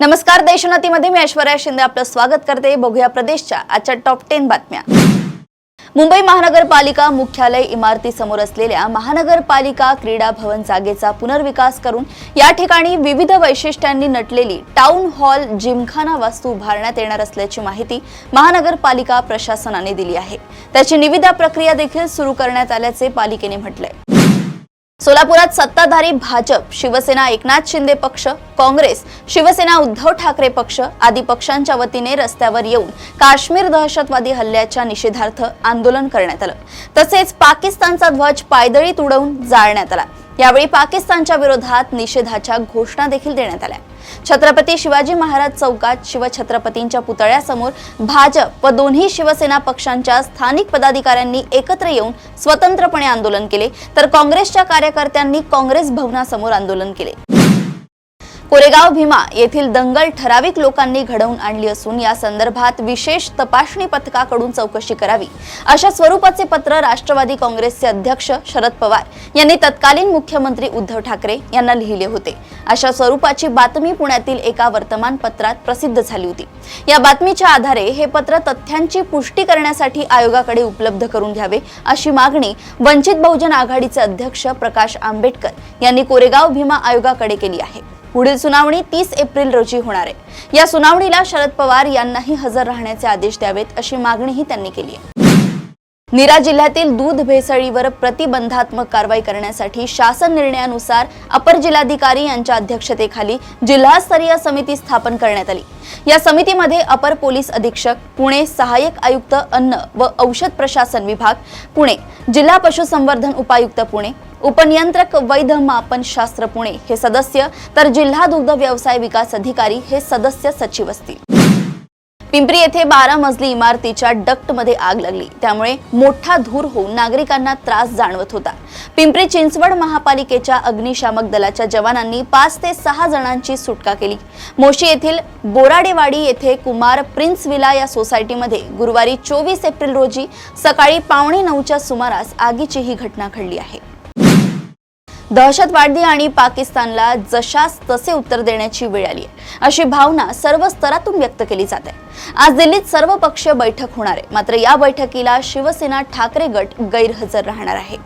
नमस्कार, देशोन्नतीमध्ये मी ऐश्वर्या शिंदे आपलं स्वागत करते। बघूया प्रदेशच्या आजच्या टॉप 10 बातम्या। मुंबई महानगरपालिका मुख्यालय इमारतीसमोर असलेल्या महानगरपालिका क्रीडा भवन जागेचा पुनर्विकास करून या ठिकाणी विविध वैशिष्ट्यांनी नटलेली टाउन हॉल जिमखाना वास्तू उभारण्यात येणार असल्याची माहिती महानगरपालिका प्रशासनाने दिली आहे। त्याची निविदा प्रक्रिया देखील सुरू करण्यात आल्याचे पालिकेने म्हटले। सोलापुरात सत्ताधारी भाजप, शिवसेना एकनाथ शिंदे पक्ष, काँग्रेस, शिवसेना उद्धव ठाकरे पक्ष आदी पक्षांच्या वतीने रस्त्यावर येऊन काश्मीर दहशतवादी हल्ल्याच्या निषेधार्थ आंदोलन करण्यात आलं। तसेच पाकिस्तानचा ध्वज पायदळीत उडवून जाळण्यात आला। यावेळी पाकिस्तानच्या विरोधात निषेधाच्या घोषणा देखील देण्यात आल्या। छत्रपती शिवाजी महाराज चौकात शिवछत्रपतींच्या पुतळ्यासमोर भाजप व दोन्ही शिवसेना पक्षांच्या स्थानिक पदाधिकाऱ्यांनी एकत्र येऊन स्वतंत्रपणे आंदोलन केले, तर काँग्रेसच्या कार्यकर्त्यांनी काँग्रेस भवनासमोर आंदोलन केले। कोरेगाव भीमा येथील दंगल ठराविक लोकांनी घडवून आणली असून या संदर्भात विशेष तपासणी पथकाकडून चौकशी करावी अशा स्वरूपाचे पत्र राष्ट्रवादी काँग्रेसचे अध्यक्ष शरद पवार यांनी तत्कालीन मुख्यमंत्री उद्धव ठाकरे यांना लिहिले होते। अशा स्वरूपाची बातमी पुण्यातील एका वर्तमानपत्रात प्रसिद्ध झाली होती। या बातमीच्या आधारे हे पत्र तथ्यांची पुष्टी करण्यासाठी आयोगाकडे उपलब्ध करून घ्यावे अशी मागणी वंचित बहुजन आघाडीचे अध्यक्ष प्रकाश आंबेडकर यांनी कोरेगाव भीमा आयोगाकडे केली आहे। पुढील सुनावणी 30 एप्रिल रोजी होणार आहे। या सुनावणीला शरद पवार यांनाही हजर राहण्याचे आदेश द्यावेत अशी मागणीही त्यांनी केली आहे। नीरा जिल्ह्यातील दूध भेसळीवर प्रतिबंधात्मक कारवाई करण्यासाठी शासन निर्णयानुसार अपर जिल्हाधिकारी यांच्या अध्यक्षतेखाली जिल्हास्तरीय समिती स्थापन करण्यात आली। या समितीमध्ये अपर पोलीस अधीक्षक पुणे, सहाय्यक आयुक्त अन्न व औषध प्रशासन विभाग पुणे, जिल्हा पशुसंवर्धन उपायुक्त पुणे, उपनियंत्रक वैध मापन शास्त्र पुणे हे सदस्य, तर जिल्हा दुग्ध व्यवसाय विकास अधिकारी हे सदस्य सचिव असतील। पिंपरी येथे 12 मजली इमारतीच्या डक्टमध्ये आग लागली, त्यामुळे मोठा धूर होऊन नागरिकांना त्रास जाणवत होता। पिंपरी चिंचवड महापालिकेच्या अग्निशामक दलाच्या जवानांनी 5 ते 6 जणांची सुटका केली। मोशी येथील बोराडेवाडी येथे कुमार प्रिन्स विला या सोसायटीमध्ये गुरुवारी 24 एप्रिल रोजी सकाळी 8:45च्या सुमारास आगीची ही घटना घडली आहे। दहशतवादी आणि पाकिस्तानला जशास तसे उत्तर देण्याची वेळ आली आहे अशी भावना सर्व स्तरातून व्यक्त केली जाते। आज दिल्लीत सर्व पक्षीय बैठक होणार आहे, मात्र या बैठकीला शिवसेना ठाकरे गट गैरहजर राहणार आहे।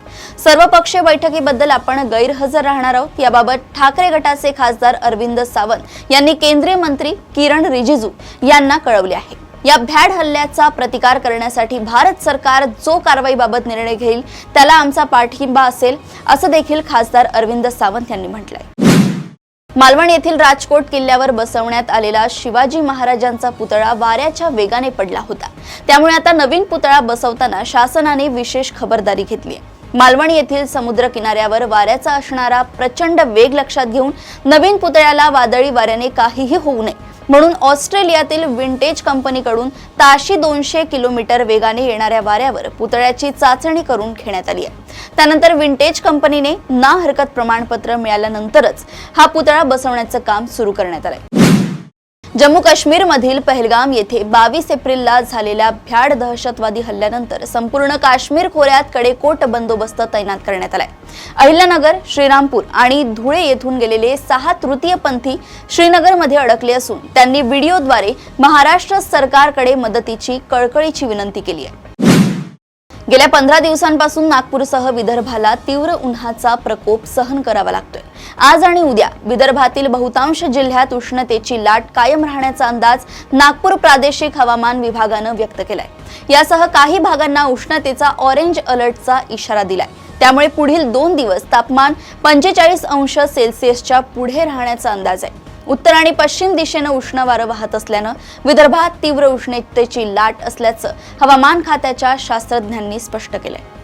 सर्व पक्षीय बैठकीबद्दल आपण गैरहजर राहणार आहोत याबाबत ठाकरे गटाचे खासदार अरविंद सावंत यांनी केंद्रीय मंत्री किरण रिजिजू यांना कळवले आहे। या भ्याड हल्ल्याचा प्रतिकार करण्यासाठी भारत सरकार जो कारवाईबाबत निर्णय घेईल त्याला आमचा पाठिंबा असेल असं देखील खासदार अरविंद सावंत यांनी म्हटलंय। मालवण येथील राजकोट किल्ल्यावर बसवण्यात आलेला शिवाजी महाराजांचा पुतळा वाऱ्याच्या वेगाने पडला होता, त्यामुळे आता नवीन पुतळा बसवताना शासनाने विशेष खबरदारी घेतली आहे। मालवण येथील समुद्र किनाऱ्यावर वाऱ्याचा असणारा प्रचंड वेग लक्षात घेऊन नवीन पुतळ्याला वादळी वाऱ्याने काहीही होऊ नये म्हणून ऑस्ट्रेलियातील विंटेज कंपनीकडून ताशी 200 किलोमीटर वेगाने येणाऱ्या वाऱ्यावर पुतळ्याची चाचणी करून घेण्यात आली आहे। त्यानंतर विंटेज कंपनीने ना हरकत प्रमाणपत्र मिळाल्यानंतरच हा पुतळा बसवण्याचं काम सुरू करण्यात आलंय। जम्मू काश्मीर मधील पहलगाम येथे 22 एप्रिलला झालेल्या भ्याड दहशतवादी हल्ल्यानंतर संपूर्ण काश्मीर खोऱ्यात कडेकोट बंदोबस्त तैनात करण्यात आलाय। अहिल्यानगर, श्रीरामपूर आणि धुळे येथून गेलेले 6 तृतीयपंथी श्रीनगरमध्ये अडकले असून त्यांनी व्हिडिओद्वारे महाराष्ट्र सरकारकडे मदतीची कळकळीची विनंती केली आहे। गेल्या 15 दिवसांपासून नागपूरसह विदर्भाला तीव्र उन्हाचा प्रकोप सहन करावा लागतोय। आज आणि उद्या विदर्भातील बहुतांश जिल्ह्यात उष्णतेची लाट कायम राहण्याचा अंदाज नागपूर प्रादेशिक हवामान विभागानं व्यक्त केलाय। यासह काही भागांना उष्णतेचा ऑरेंज अलर्टचा इशारा दिलाय। त्यामुळे पुढील 2 दिवस तापमान 45 अंश सेल्सिअसच्या पुढे राहण्याचा अंदाज आहे। उत्तर आणि पश्चिम दिशेने उष्ण वारं वाहत असल्यानं विदर्भात तीव्र उष्णतेची लाट असल्याचं हवामान खात्याच्या शास्त्रज्ञांनी स्पष्ट केलंय।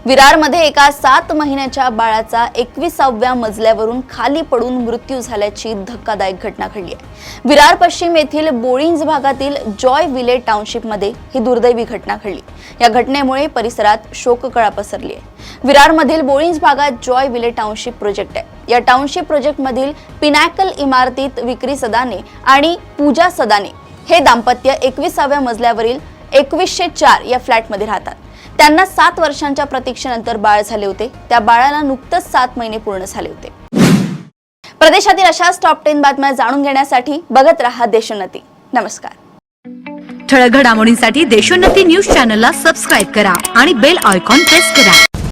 विरारमध्ये एका 7 महिन्याच्या बाळाचा 21व्या मजल्यावरून खाली पडून मृत्यू झाल्याची धक्कादायक घटना घडली आहे। विरार पश्चिम येथील बोळिंज भागातील जॉय विले टाउनशिपमध्ये ही दुर्दैवी घटना घडली। या घटनेमुळे परिसरात शोककळा पसरली आहे। विरारमधील बोळिंज भागात जॉय विले टाउनशिप प्रोजेक्ट आहे। या टाउनशिप प्रोजेक्टमधील पिनॅकल इमारतीत विक्री सदाने आणि पूजा सदाने हे दाम्पत्य 21व्या मजल्यावरील 2104 या फ्लॅटमध्ये राहतात। त्यांना 7 वर्षांच्या प्रतीक्षेनंतर बाळ झाले होते। त्या बाळाला नुकतंच 7 महिने पूर्ण झाले होते। प्रदेशातील अशाच टॉप 10 बातम्या जाणून घेण्यासाठी बघत रहा देशोन्नती। नमस्कार। ठळक घडामोडींसाठी देशोन्नती न्यूज चॅनलला सबस्क्राइब करा आणि बेल आयकॉन प्रेस करा।